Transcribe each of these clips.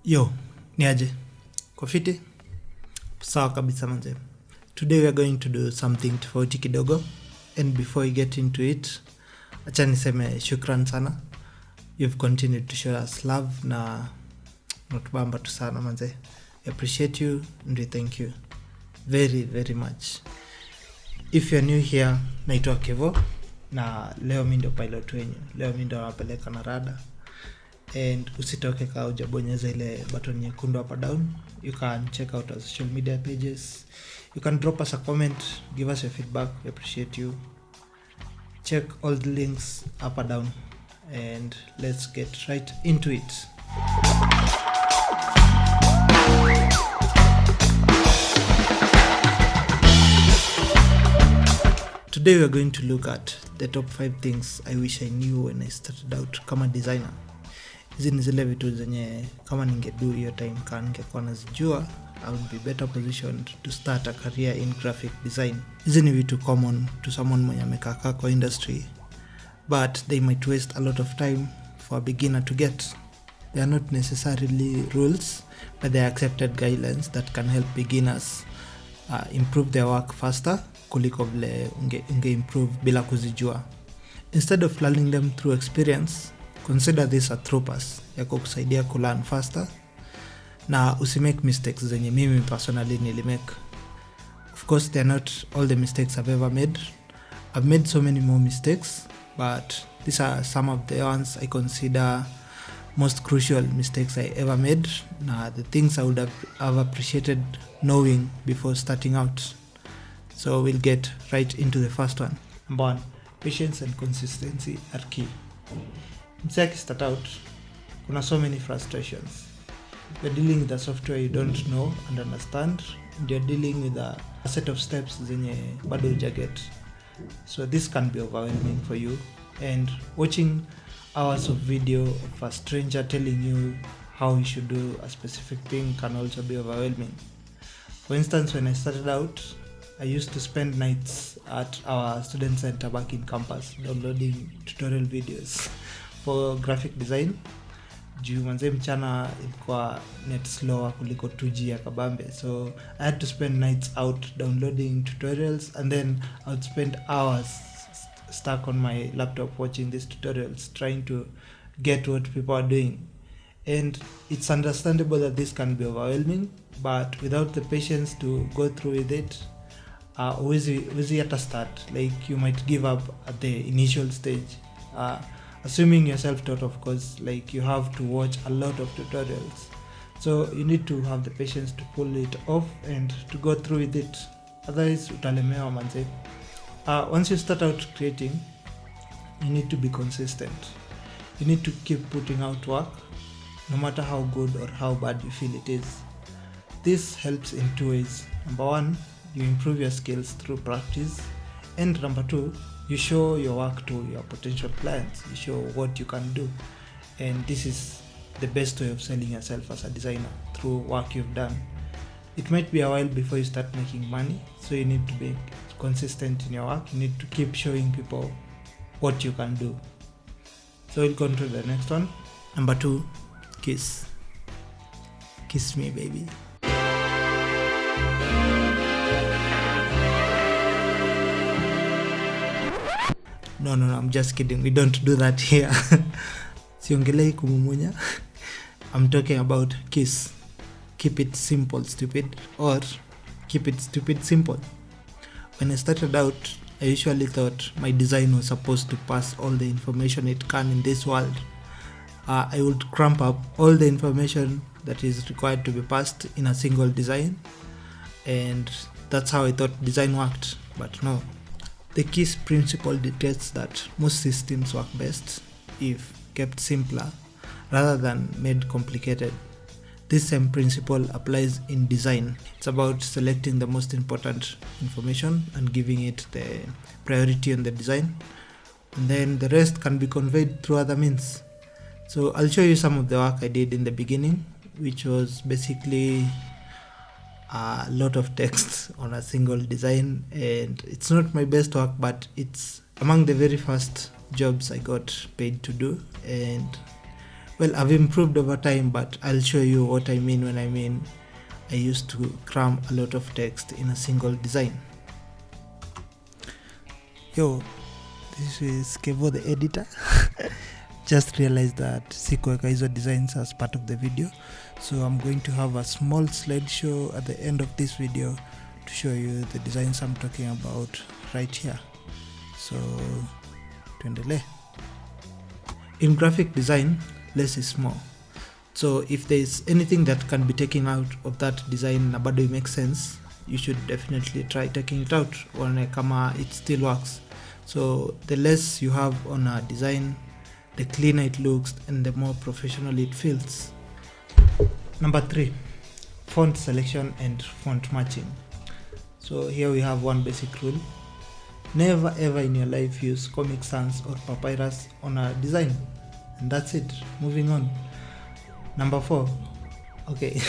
Yo, niaje. Kofiti? Sawa kabisa manze. Today we are going to do something tofauti kidogo. And before we get into it, acha niseme shukran sana. You've continued to show us love na natubamba tu sana manze. I appreciate you and we thank you very very much. If you're new here, naitwa Kevo na leo mimi ndio pilot wenyu. Leo mimi ndio napeleka na rada. And usitoke ka hujabonyeza ile button nyekundu hapa down. You can check out our social media pages. You can drop us a comment, give us your feedback. We appreciate you. Check all the links up and down, and let's get right into it. Today we are going to look at the top 5 things I wish I knew when I started out kama designer. Hizi ni zile vitu zenye kama ningedu hiyo time kan ningekuwa nazijua, I would be better positioned to start a career in graphic design. Hizi ni vitu common to someone mwenye amekaa kwa industry, but they might waste a lot of time for a beginner to get. They are not necessarily rules, but they are accepted guidelines that can help beginners improve their work faster kuliko vile unge improve bila kuzijua. Instead of learning them through experience, consider this a through pass ya kukusaidia kulearn faster na usimake mistakes zenye mimi personally nilimake. Of course, they are not all the mistakes I've ever made. I've made so many more mistakes, but these are some of the ones I consider most crucial mistakes I ever made, na the things I would have appreciated knowing before starting out. So we'll get right into the first one. Number 1, patience and consistency are key. Msaki start out, kuna so many frustrations. You're dealing with a software you don't know and understand, and you're dealing with a set of steps zenye bado hujaget. So this can be overwhelming for you, and watching hours of video of a stranger telling you how you should do a specific thing can also be overwhelming. For instance, when I started out, I used to spend nights at our student center back in campus downloading tutorial videos for graphic design. Juu manze mchana ilikuwa net slower kuliko 2G ya kabambe, so I had to spend nights out downloading tutorials, and then I would spend hours stuck on my laptop watching these tutorials, trying to get what people are doing. And it's understandable that this can be overwhelming, but without the patience to go through with it, wezi hata start. Like, you might give up at the initial stage, assuming you're self-taught, of course. Like, you have to watch a lot of tutorials, so you need to have the patience to pull it off and to go through with it, otherwise utalemewa manze. Once you start out creating, you need to be consistent. You need to keep putting out work, no matter how good or how bad you feel it is. This helps in 2 ways. Number 1, you improve your skills through practice, and number 2, you show your work to your potential clients. You show what you can do, and this is the best way of selling yourself as a designer, through work you've done. It might be a while before you start making money, so you need to be consistent in your work. You need to keep showing people what you can do. So we'll go on to the next one. Number 2, kiss me baby. No, I'm just kidding. We don't do that here. Siongelei kumumunya. I'm talking about kiss. Keep it simple, stupid. Or keep it stupid, simple. When I started out, I usually thought my design was supposed to pass all the information it can in this world. I would cramp up all the information that is required to be passed in a single design, and that's how I thought design worked. But no. The KISS principle dictates that most systems work best if kept simpler rather than made complicated. This same principle applies in design. It's about selecting the most important information and giving it the priority on the design, and then the rest can be conveyed through other means. So I'll show you some of the work I did in the beginning, which was basically a lot of text on a single design, and it's not my best work, but it's among the very first jobs I got paid to do, and Well, I've improved over time, but I'll show you what I mean when I mean I used to cram a lot of text in a single design. Yo, this is Kevo the editor. Just realized that sikuweka hizo designs as part of the video, so I'm going to have a small slideshow at the end of this video to show you the designs I'm talking about right here. So tuendelee. In graphic design, less is more. So if there's anything that can be taken out of that design na bado it makes sense, you should definitely try taking it out one kama it still works. So the less you have on a design, the cleaner it looks and the more professional it feels. Number 3, font selection and font matching. So here we have one basic rule. Never ever in your life use Comic Sans or Papyrus on a design. And that's it. Moving on. Number 4. Okay,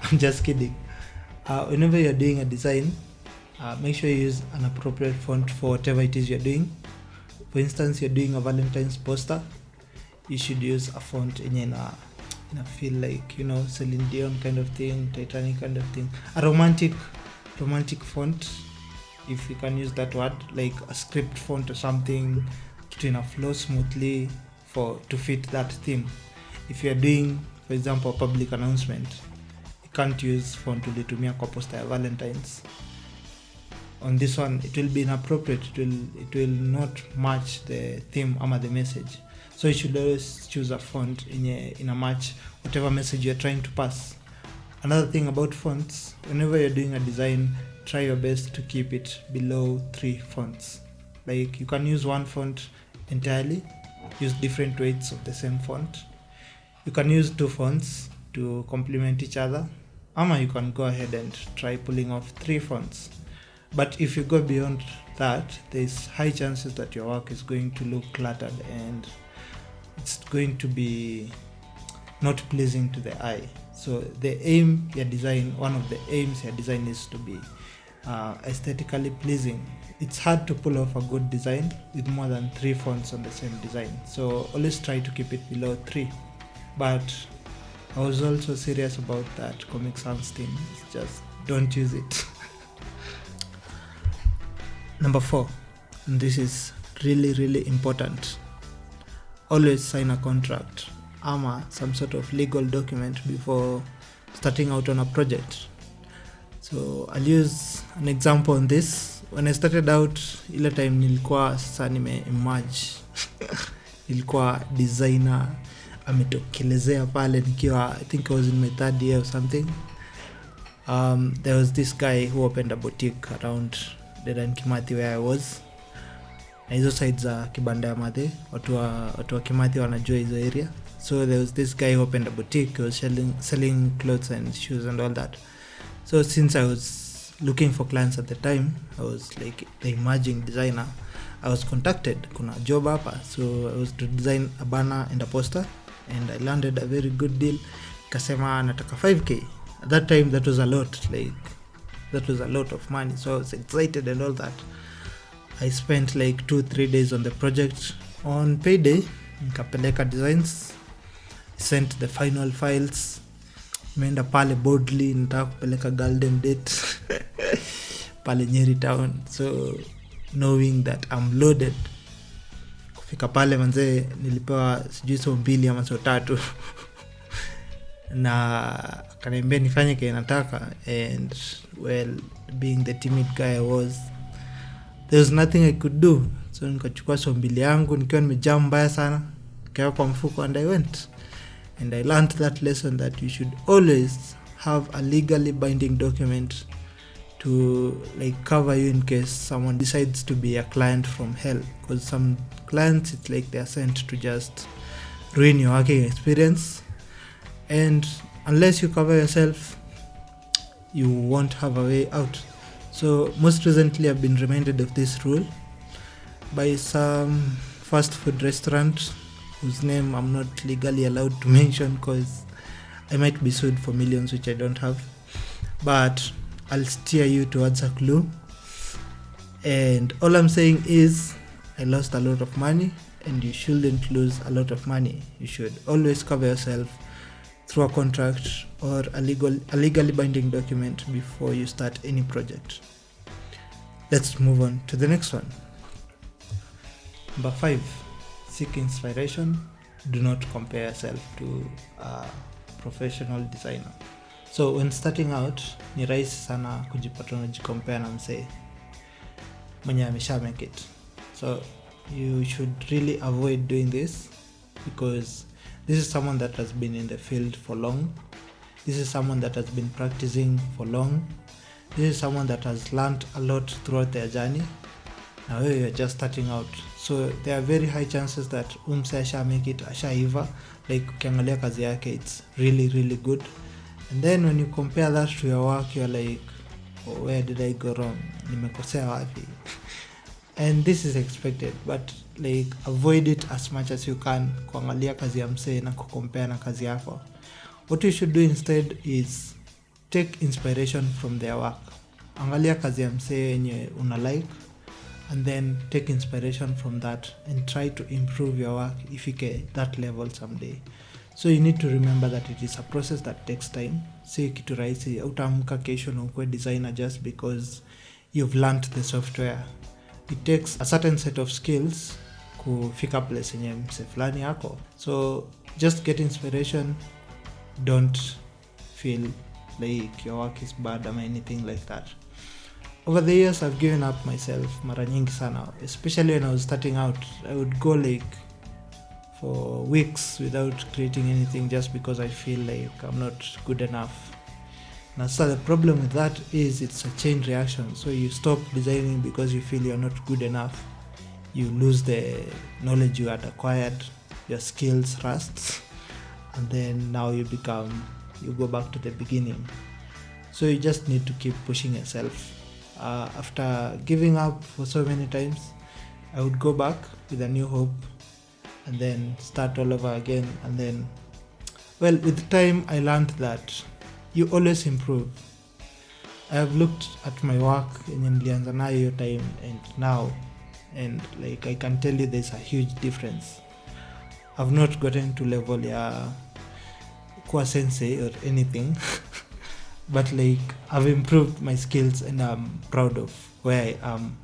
I'm just kidding. Whenever you're doing a design, make sure you use an appropriate font for whatever it is you're doing. For instance, you're doing a Valentine's poster, you should use a font in a feel like, you know, Celine Dion kind of thing, Titanic kind of thing, a romantic font, if you can use that word, like a script font or something, to flow smoothly to fit that theme. If you're doing, for example, a public announcement, you can't use font ulitumia kwa poster ya Valentine's. On this one, it will be inappropriate. It will not match the theme ama the message. So you should always choose a font in a match whatever message you're trying to pass. Another thing about fonts, whenever you're doing a design, try your best to keep it below 3 fonts. Like, you can use one font entirely, use different weights of the same font. You can use 2 fonts to complement each other, ama you can go ahead and try pulling off 3 fonts. But if you go beyond that, there's high chances that your work is going to look cluttered and it's going to be not pleasing to the eye. So one of the aims your design is to be aesthetically pleasing. It's hard to pull off a good design with more than 3 fonts on the same design. So always try to keep it below 3. But I was also serious about that Comic Sans thing. It's just don't use it. Number 4, and this is really, really important. Always sign a contract ama some sort of legal document before starting out on a project. So I'll use an example on this. When I started out, ile time nilikuwa sasa emerge. Nilikuwa designer ametokelezea pale nikiwa, I think I was in my 3rd year or something. There was this guy who opened a boutique around Dedan Kimathi where I was. Na hizo sides za Kibanda ya Mathe, watu wa Kimathi wanajua hizo area. So there was this guy who opened a boutique. He was selling clothes and shoes and all that. So since I was looking for clients at the time, I was like the emerging designer, I was contacted, kuna job hapa. So I was to design a banner and a poster, and I landed a very good deal. Kasema nataka 5k. At that time that was a lot of money, so I was excited and all that. I spent like 2-3 days on the project. On payday, nikapeleka designs, sent the final files, meenda pale boldly, nataka kupeleka Golden Date pale Nyeri town. So knowing that I'm loaded, kufika pale manze nilipewa sijui so 2 ama so 3 na kaniambia nifanye kile nataka, and well, being the timid guy I was, there was nothing I could do. So nikachukua so 2 yangu nikiwa nimejam mbaya sana, nikawa kwa mfuko, and I went. And I learned that lesson that you should always have a legally binding document to like cover you in case someone decides to be a client from hell. Because some clients, it's like they're sent to just ruin your working experience, and unless you cover yourself, you won't have a way out. So most recently I've been reminded of this rule by some fast food restaurant whose name I'm not legally allowed to mention because I might be sued for millions, which I don't have, but I'll steer you towards a clue. And all I'm saying is I lost a lot of money, and you shouldn't lose a lot of money. You should always cover yourself through a contract or a legally binding document before you start any project. Let's move on to the next one. Number 5, seek inspiration. Do not compare yourself to a professional designer. So when starting out, ni rahisi sana kujipata unajicompare na msee mwenye amesha make it. So you should really avoid doing this, because this is someone that has been in the field for long. This is someone that has been practicing for long. This is someone that has learned a lot throughout their journey. Now you're just starting out, so there are very high chances that umse asha make it, ashaiva. Like ukiangalia kazi yake, it's really good, and then when you compare that to your work, you're like, oh, where did I go wrong? Nimekosea wapi? And this is expected, but like avoid it as much as you can, kuangalia kazi ya msee na kucompare na kazi yako. What you should do instead is take inspiration from their work. Angalia kazi ya msee yenye una like, and then take inspiration from that and try to improve your work if you get that level someday. So you need to remember that it is a process that takes time. Si kitu rahisi, utaamka kesho na ukue designer just because you've learned the software. It takes a certain set of skills kufika place yenye mse fulani yako. So just get inspiration. Don't feel like your work is bad or anything like that. Over the years, I've given up myself mara nyingi sana, especially when I was starting out. I would go like for weeks without creating anything just because I feel like I'm not good enough. Now, so the problem with that is it's a chain reaction. So you stop designing because you feel you're not good enough. You lose the knowledge you had acquired, your skills rust, and then now you go back to the beginning. So you just need to keep pushing yourself. After giving up for so many times, I would go back with a new hope and then start all over again. And then, well, with time, I learned that you always improve. I have looked at my work in nilianza nayo hiyo time and now, and like I can tell you there's a huge difference. I've not gotten to level ya kuwa sensei or anything, but like I've improved my skills and I'm proud of where I am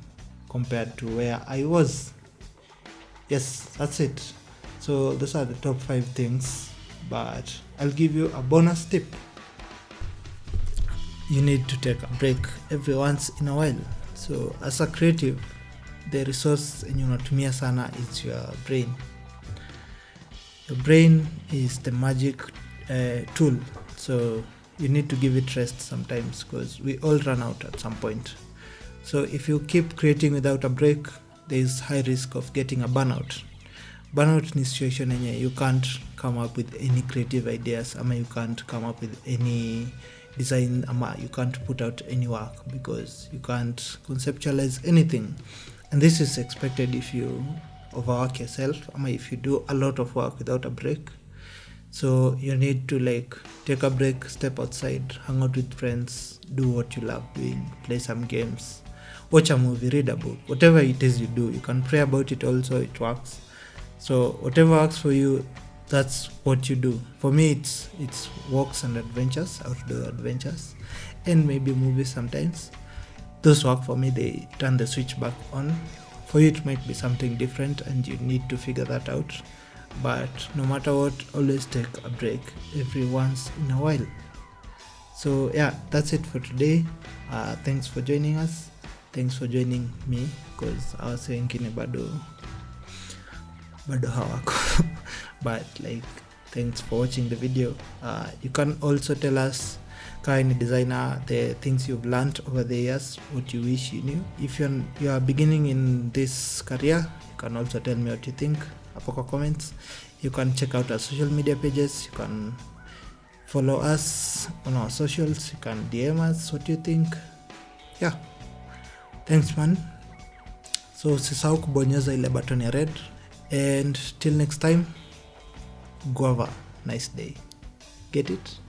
compared to where I was. Yes, that's it. So those are the top 5 things, but I'll give you a bonus tip. You need to take a break every once in a while. So as a creative, the resource yenye unatumia sana is your brain. Your brain is the magic tool. So you need to give it rest sometimes, because we all run out at some point. So if you keep creating without a break, there is high risk of getting a burnout. Burnout ni situation yenye you can't come up with any creative ideas, ama you can't come up with any design, ama you can't put out any work because you can't conceptualize anything. And this is expected if you overwork yourself, ama if you do a lot of work without a break. So you need to like take a break, step outside, hang out with friends, do what you love doing, play some games, watch a movie, read a book, whatever it is you do. You can pray about it also, it works. So whatever works for you, that's what you do. For me, it's walks and adventures, outdoor adventures, and maybe movies sometimes. Those work for me, they turn the switch back on. For you, it might be something different and you need to figure that out. But no matter what, always take a break every once in a while. So yeah, that's it for today. Thanks for joining us. Thanks for joining me, because I was saying kine bado hawako. But like, thanks for watching the video. You can also tell us, kama designer, the things you've learned over the years, what you wish you knew. If you are beginning in this career, you can also tell me what you think hapo kwa comments. You can check out our social media pages. You can follow us on our socials. You can DM us what you think. Yeah, thanks man. So usisahau kubonyeza ile button ya red, and till next time, go have a nice day. Get it?